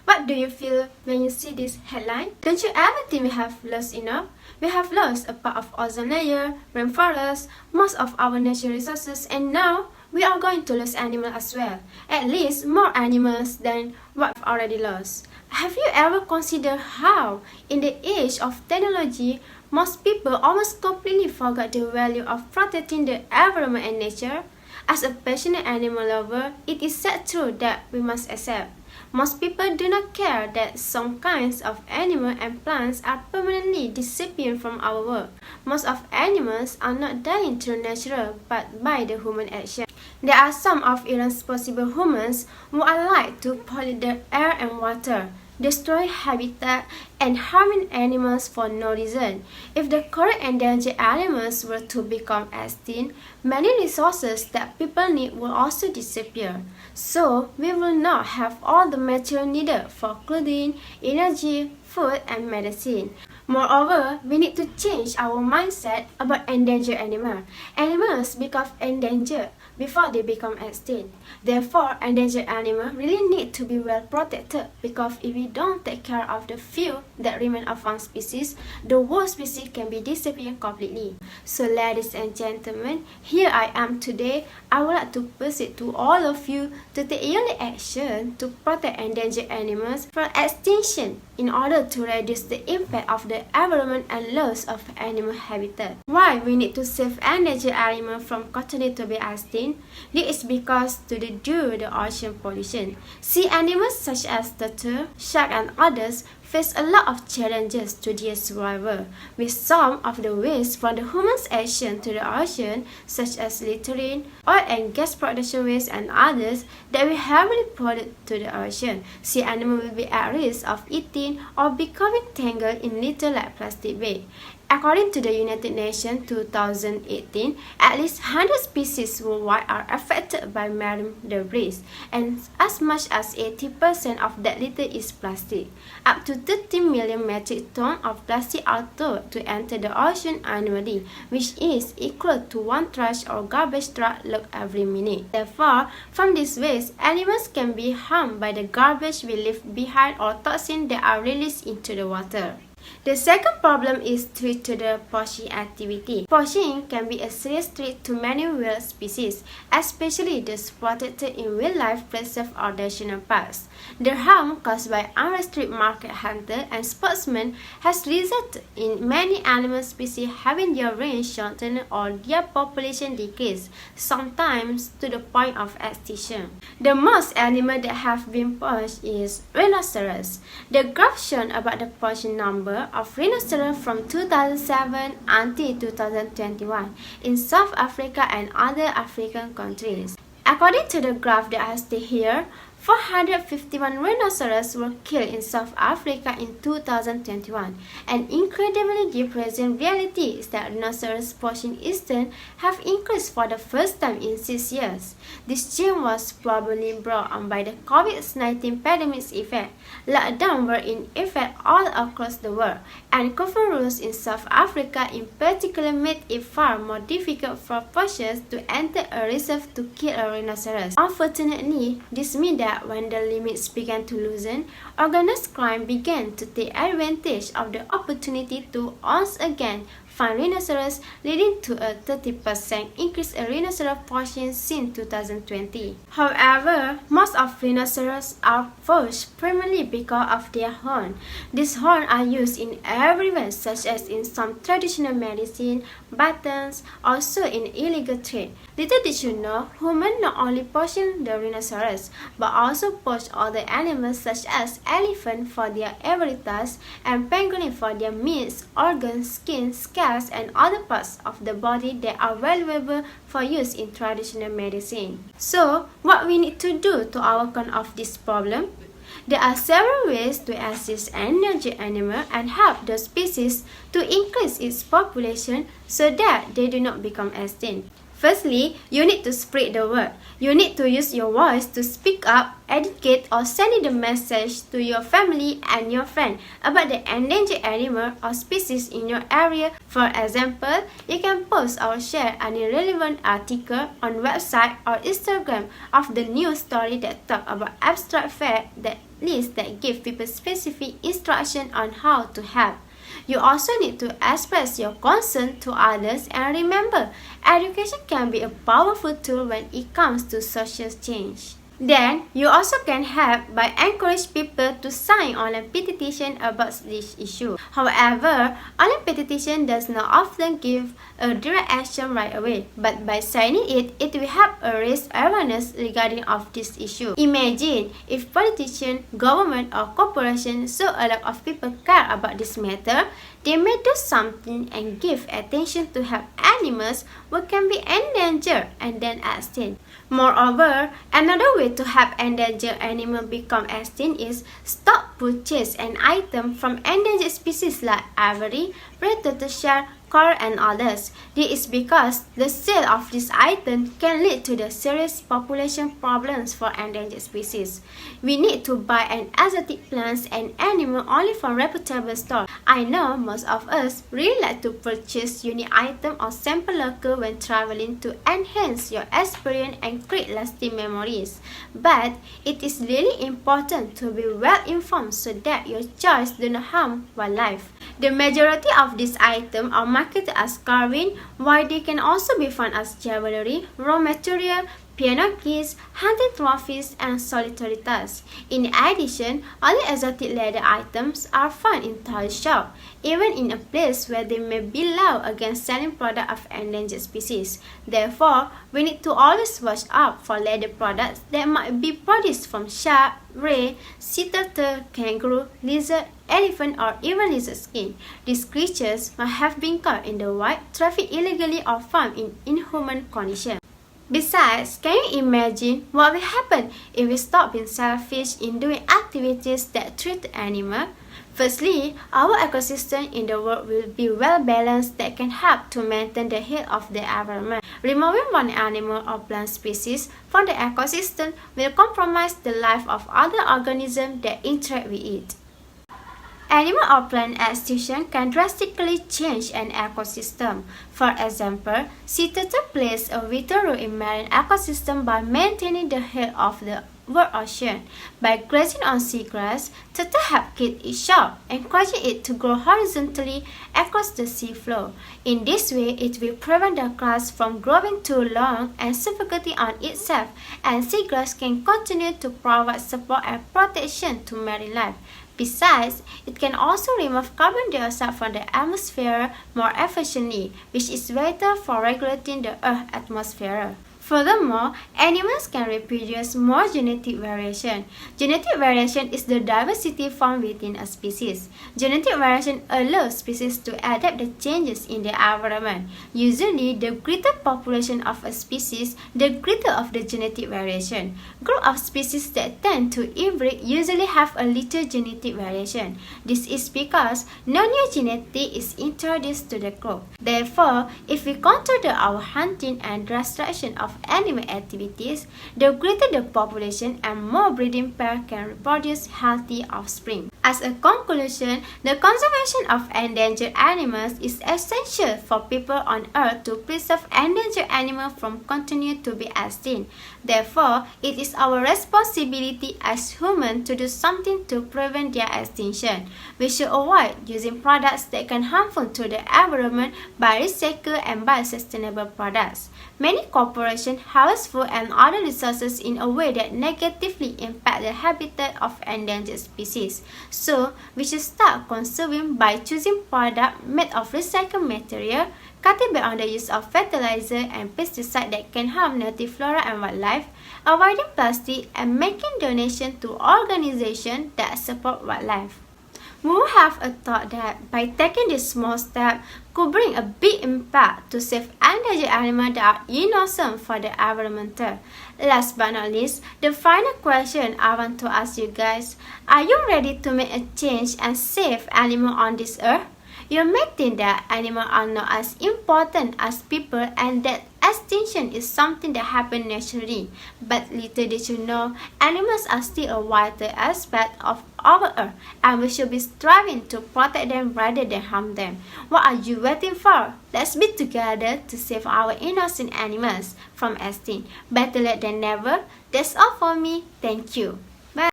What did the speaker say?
What do you feel when you see this headline? Don't you ever think we have lost enough? We have lost a part of ozone layer, rainforests, most of our natural resources, and now we are going to lose animals as well. At least more animals than what we've already lost. Have you ever considered how, in the age of technology, most people almost completely forgot the value of protecting the environment and nature? As a passionate animal lover, it is sad truth that we must accept. Most people do not care that some kinds of animals and plants are permanently disappearing from our world. Most of animals are not dying through natural but by the human action. There are some of irresponsible humans who are like to pollute the air and water, destroy habitat, and harming animals for no reason. If the current endangered animals were to become extinct, many resources that people need will also disappear. So, we will not have all the material needed for clothing, energy, food, and medicine. Moreover, we need to change our mindset about endangered animals. Animals become endangered before they become extinct. Therefore, endangered animals really need to be well protected, because if we don't take care of the few that remain of one species, the whole species can be disappeared completely. So ladies and gentlemen, here I am today. I would like to persuade to all of you to take early action to protect endangered animals from extinction in order to reduce the impact of the environment and loss of animal habitat. Why we need to save endangered animals from continuing to be extinct? This is because due to the ocean pollution. Sea animals such as turtle, shark, and others face a lot of challenges to their survival, with some of the waste from the human's action to the ocean, such as littering, oil and gas production waste, and others that will heavily pollute to the ocean. Sea animals will be at risk of eating or becoming tangled in litter like plastic waste. According to the United Nations 2018, at least 100 species worldwide are affected by marine debris, and as much as 80% of that litter is plastic. Up to 30 million metric tons of plastic are thought to enter the ocean annually, which is equal to one trash or garbage truck load every minute. Therefore, from this waste, animals can be harmed by the garbage we leave behind or toxins that are released into the water. The second problem is due to the poaching activity. Poaching can be a serious threat to many wild species, especially those protected in wildlife preserve or national parks. The harm caused by unrestricted market hunters and sportsmen has resulted in many animal species having their range shortened or their population decreased, sometimes to the point of extinction. The most animal that have been poached is rhinoceros. The graph shown about the poaching number of rhinoceros from 2007 until 2021 in South Africa and other African countries. According to the graph that I see here, 451 rhinoceros were killed in South Africa in 2021. An incredibly depressing reality is that rhinoceros poaching incidents have increased for the first time in 6 years. This change was probably brought on by the COVID-19 pandemic's effect. Lockdowns were in effect all across the world, and curfew rules in South Africa in particular made it far more difficult for poachers to enter a reserve to kill a rhinoceros. Unfortunately, this means that when the limits began to loosen, organized crime began to take advantage of the opportunity to once again find rhinoceros, leading to a 30% increase in rhinoceros poaching since 2020. However, most of rhinoceros are poached primarily because of their horn. These horns are used in everywhere, such as in some traditional medicine, buttons, also in illegal trade. Little did you know, humans not only poaching the rhinoceros, but also poach other animals such as elephant for their ivory tusks and pangolin for their meats, organs, skin, scalps, and other parts of the body that are valuable for use in traditional medicine. So, what we need to do to overcome of this problem? There are several ways to assist endangered animals and help the species to increase its population so that they do not become extinct. Firstly, you need to spread the word. You need to use your voice to speak up, educate, or send the message to your family and your friends about the endangered animal or species in your area. For example, you can post or share any relevant article on website or Instagram of the news story that talk about abstract fact that lists that give people specific instruction on how to help. You also need to express your concern to others, and remember, education can be a powerful tool when it comes to social change. Then, you also can help by encouraging people to sign online petition about this issue. However, online petition does not often give a direct action right away, but by signing it, it will help raise awareness regarding of this issue. Imagine if politicians, government or corporations so a lot of people care about this matter, they may do something and give attention to help animals who can be endangered and then extinct. Moreover, another way to help endangered animals become extinct is stop purchase an item from endangered species like ivory, red tortoiseshell, coral, and others. This is because the sale of this item can lead to the serious population problems for endangered species. We need to buy an exotic plants and animal only from reputable stores. I know most of us really like to purchase unique items or sample local when traveling to enhance your experience and create lasting memories. But it is really important to be well informed so that your choice do not harm wildlife. The majority of these items are marketed as carving, while they can also be found as jewelry, raw material, piano keys, hunting trophies, and solitary tasks. In addition, only exotic leather items are found in toy shops, even in a place where they may be law against selling products of endangered species. Therefore, we need to always watch out for leather products that might be produced from shark, ray, sea turtle, kangaroo, lizard, elephant, or even lizard skin. These creatures might have been caught in the wild, trafficked illegally, or farmed in inhuman conditions. Besides, can you imagine what will happen if we stop being selfish in doing activities that treat the animal? Firstly, our ecosystem in the world will be well balanced that can help to maintain the health of the environment. Removing one animal or plant species from the ecosystem will compromise the life of other organisms that interact with it. Animal or plant extinction can drastically change an ecosystem. For example, sea turtle plays a vital role in marine ecosystem by maintaining the health of the world ocean. By grazing on seagrass, turtle help keep it sharp, encouraging it to grow horizontally across the sea floor. In this way, it will prevent the grass from growing too long and suffocating on itself, and seagrass can continue to provide support and protection to marine life. Besides, it can also remove carbon dioxide from the atmosphere more efficiently, which is vital for regulating the Earth's atmosphere. Furthermore, animals can reproduce more genetic variation. Genetic variation is the diversity found within a species. Genetic variation allows species to adapt the changes in the environment. Usually, the greater population of a species, the greater of the genetic variation. Group of species that tend to inbreed usually have a little genetic variation. This is because no new genetic is introduced to the group. Therefore, if we control our hunting and restriction of animal activities, the greater the population and more breeding pairs can reproduce healthy offspring. As a conclusion, the conservation of endangered animals is essential for people on Earth to preserve endangered animals from continuing to be extinct. Therefore, it is our responsibility as humans to do something to prevent their extinction. We should avoid using products that can harmful to the environment by recycle and buy sustainable products. Many corporations harvest food and other resources in a way that negatively impact the habitat of endangered species. So, we should start consuming by choosing products made of recycled material, cutting back on the use of fertilizer and pesticides that can harm native flora and wildlife, avoiding plastic, and making donations to organizations that support wildlife. We will have a thought that by taking this small step could bring a big impact to save endangered animals that are innocent for the environment. Last but not least, the final question I want to ask you guys: are you ready to make a change and save animals on this earth? You may think that animals are not as important as people and that extinction is something that happens naturally. But little did you know, animals are still a vital aspect of our Earth, and we should be striving to protect them rather than harm them. What are you waiting for? Let's be together to save our innocent animals from extinction. Better late than never. That's all for me. Thank you.